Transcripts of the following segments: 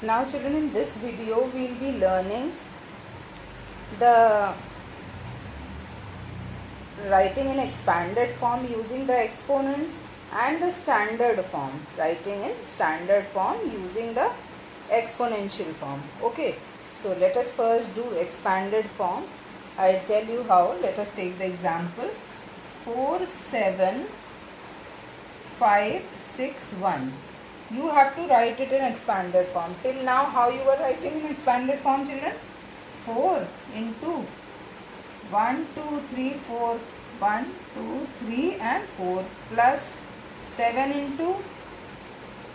Now children, in this video we will be learning the writing in expanded form using the exponents and the standard form, writing in standard form using the exponential form. Okay, so let us first do expanded form. I'll tell you how. Let us take the example 4 7 5 6 1. You have to write it in expanded form. Till now, how you were writing in expanded form, children? 4 into 1 2 3 4, 1 2 3 and 4, plus 7 into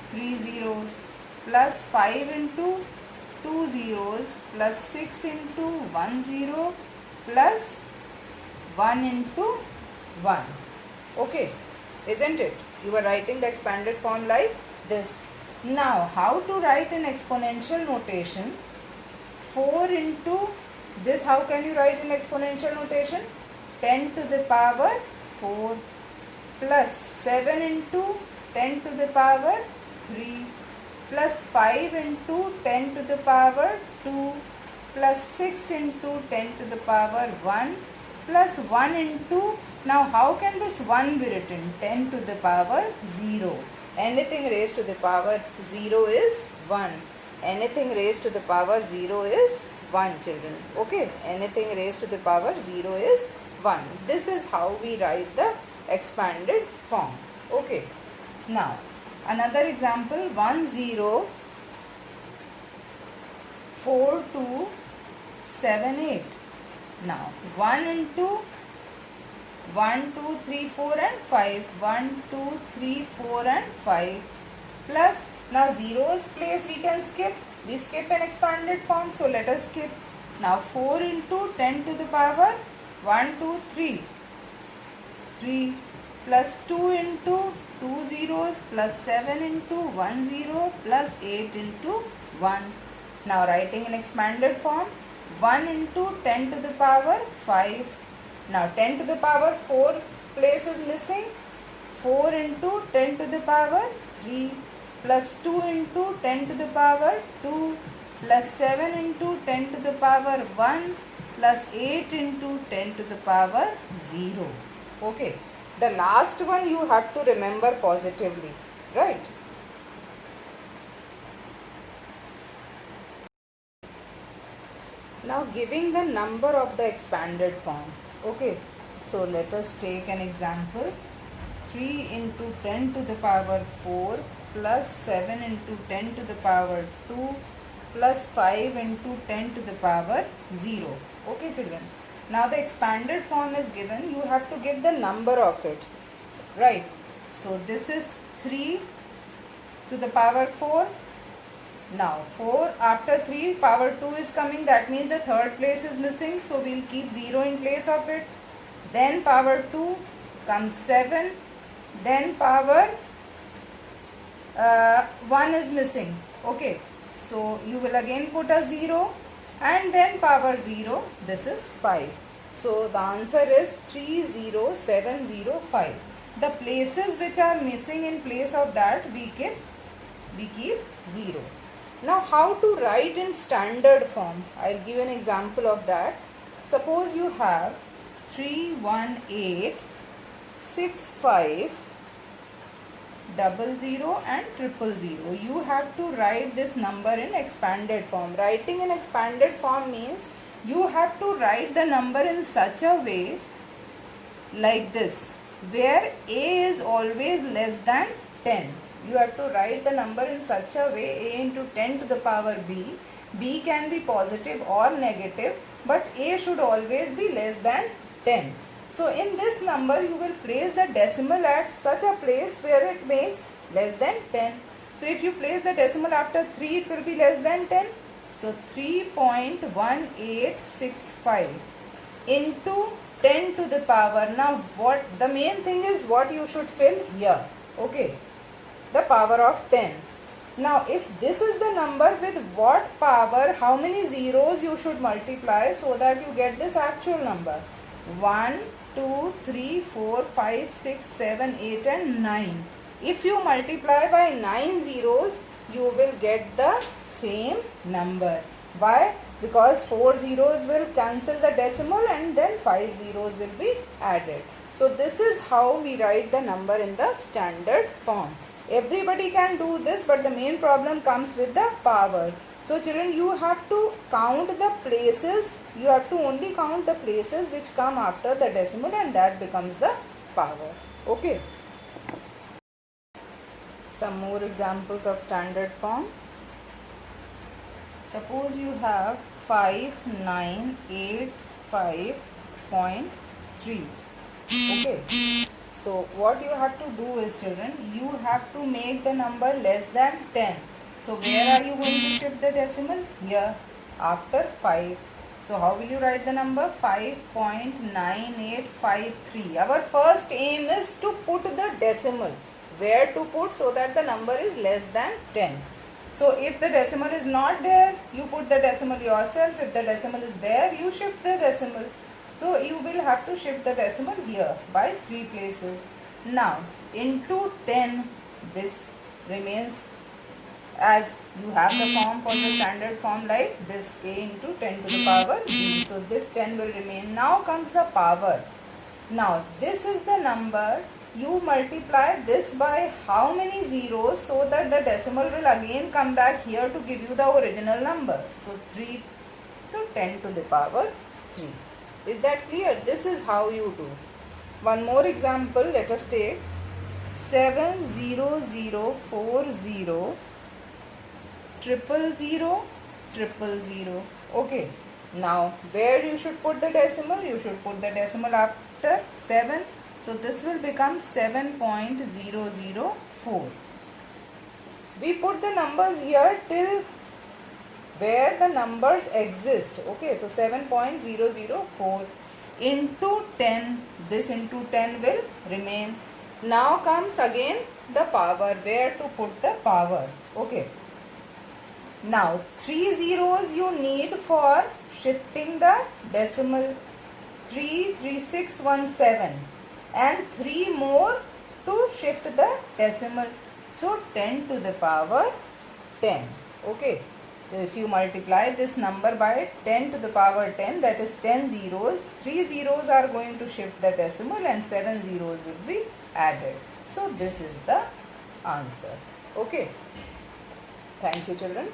3 zeros, plus 5 into 2 zeros, plus 6 into 1 zero, plus 1 into 1. Okay, isn't it? You are writing the expanded form like this. Now, how to write in exponential notation? 4 into this, how can you write in exponential notation? 10 to the power 4 plus 7 into 10 to the power 3 plus 5 into 10 to the power 2 plus 6 into 10 to the power 1 plus 1 into, now how can this 1 be written? 10 to the power 0. Anything raised to the power 0 is 1. Anything raised to the power 0 is 1, children. Okay, anything raised to the power 0 is 1. This is how we write the expanded form. Okay, now another example 1 0 4 2 7 8. Now 1 into 1 2 3 4 and 5, 1 2 3 4 and 5, plus, now zeros place we can skip, we skip an expanded form, so let us skip. Now 4 into 10 to the power 1 2 3, 3 plus 2 into 2 zeros, plus 7 into 1 zero, plus 8 into 1. Now writing in expanded form, 1 into 10 to the power 5. Now 10 to the power 4 place is missing. 4 into 10 to the power 3 plus 2 into 10 to the power 2 plus 7 into 10 to the power 1 plus 8 into 10 to the power 0. Okay. The last one you have to remember positively, right? Now giving the number of the expanded form. Okay, so let us take an example. 3 into 10 to the power 4 plus 7 into 10 to the power 2 plus 5 into 10 to the power 0. Okay, children. Now the expanded form is given. You have to give the number of it. Right. So this is 3 to the power 4. Now 4 after 3 power 2 is coming, that means the third place is missing, so we will keep 0 in place of it. Then power 2 comes 7, then power 1 is missing. Okay, so you will again put a 0 and then power 0, this is 5. So the answer is 30705. The places which are missing, in place of that we keep 0. Now how to write in standard form? I'll give an example of that. Suppose you have 318 65 00 and 000. You have to write this number in expanded form. Writing in expanded form means you have to write the number in such a way like this, where a is always less than 10. You have to write the number in such a way, a into 10 to the power b. B can be positive or negative, but a should always be less than 10. So in this number you will place the decimal at such a place where it makes less than 10. So if you place the decimal after 3, it will be less than 10. So 3.1865 into 10 to the power. Now what the main thing is, what you should fill here. Okay, the power of 10. Now if this is the number, with what power, how many zeros you should multiply so that you get this actual number? 1 2 3 4 5 6 7 8 and 9. If you multiply by 9 zeros, you will get the same number. Why? Because 4 zeros will cancel the decimal and then 5 zeros will be added. So this is how we write the number in the standard form. Everybody can do this, but the main problem comes with the power. So children, you have to count the places, you have to only count the places which come after the decimal, and that becomes the power. Okay. Some more examples of standard form. Suppose you have 5985.3. Okay. So what you have to do is, children, you have to make the number less than 10. So where are you going to shift the decimal? Here, after 5. So how will you write the number? 5.9853. Our first aim is to put the decimal. Where to put so that the number is less than 10. So if the decimal is not there, you put the decimal yourself. If the decimal is there, you shift the decimal. So you will have to shift the decimal here by 3 places. Now into 10, this remains as you have the form for the standard form like this, a into 10 to the power b. So this 10 will remain. Now comes the power. Now this is the number. You multiply this by how many zeros so that the decimal will again come back here to give you the original number. So 3 to 10 to the power 3. Is that clear? This is how you do. One more example. Let us take 70040 000 Okay. Now where you should put the decimal? You should put the decimal after 7. So this will become 7.004. We put the numbers here till where the numbers exist. Okay, so 7.004 into 10. This into 10 will remain. Now comes again the power. Where to put the power? Okay. Now 3 zeros you need for shifting the decimal. 33617. And 3 more to shift the decimal. So 10 to the power 10. Okay. So if you multiply this number by 10 to the power 10, that is 10 zeros. 3 zeros are going to shift the decimal and 7 zeros will be added. So this is the answer. Okay. Thank you, children.